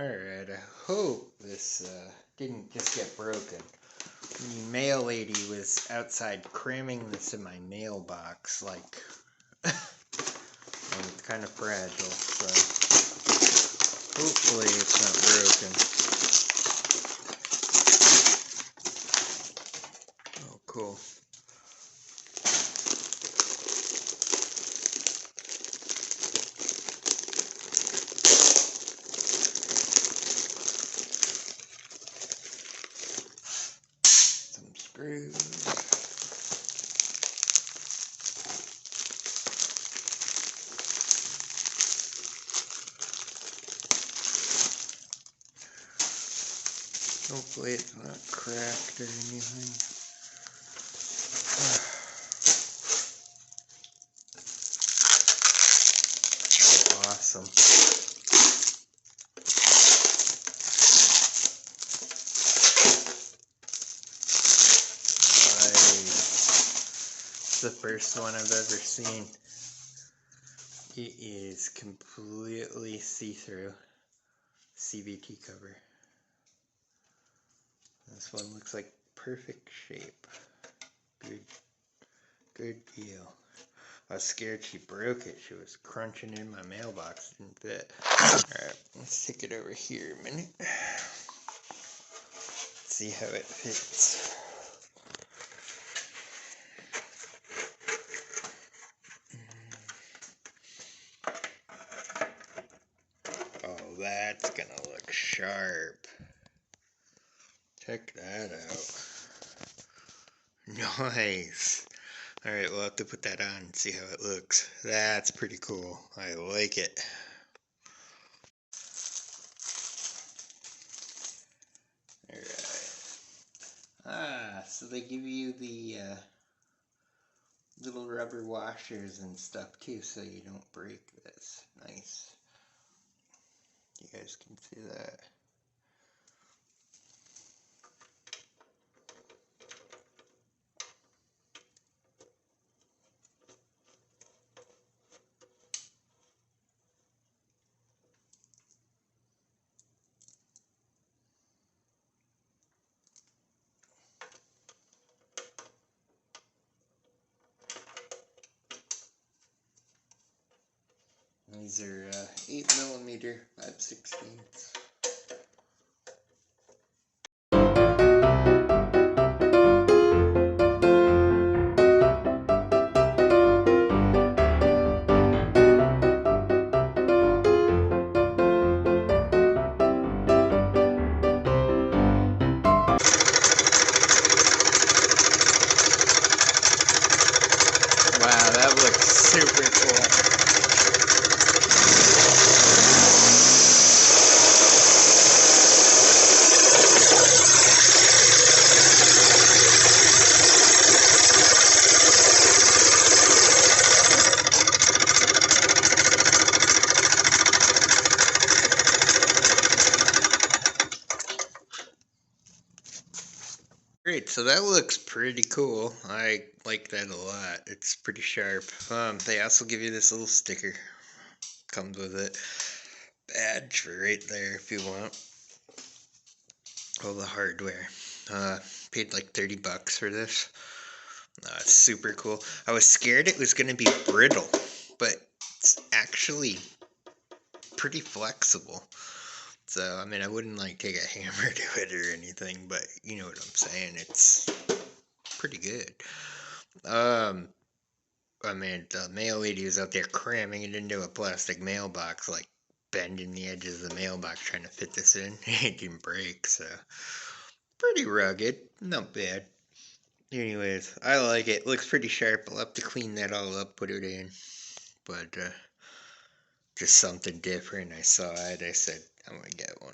Alright, I hope this didn't just get broken. The mail lady was outside cramming this in my mailbox, like, and it's kind of fragile, so hopefully it's not broken. Oh, cool. Screws. Hopefully it's not cracked or anything. Oh, awesome. The first one I've ever seen. It is completely see-through CVT cover. This one looks like perfect shape. Good deal. I was scared she broke it. She was crunching in my mailbox. Didn't fit. Alright, let's take it over here a minute. See how it fits. That's gonna look sharp. Check that out. Nice. Alright, we'll have to put that on and see how it looks. That's pretty cool. I like it. Alright. So they give you the little rubber washers and stuff too, so you don't break this. Nice. You guys can see that. These are 8mm 5/16. Wow, that looks super cool. Great, so that looks pretty cool. I like that a lot. It's pretty sharp. They also give you this little sticker. Comes with it. Badge right there if you want. All the hardware. Paid like $30 for this. It's super cool. I was scared it was going to be brittle, but it's actually pretty flexible. So, I mean, I wouldn't like take a hammer to it or anything, but you know what I'm saying. It's pretty good. I mean, the mail lady was out there cramming it into a plastic mailbox, like bending the edges of the mailbox trying to fit this in. It didn't break, so pretty rugged. Not bad. Anyways, I like it. Looks pretty sharp. I'll have to clean that all up, put it in. But, just something different. I saw it. I said, I'm gonna get one.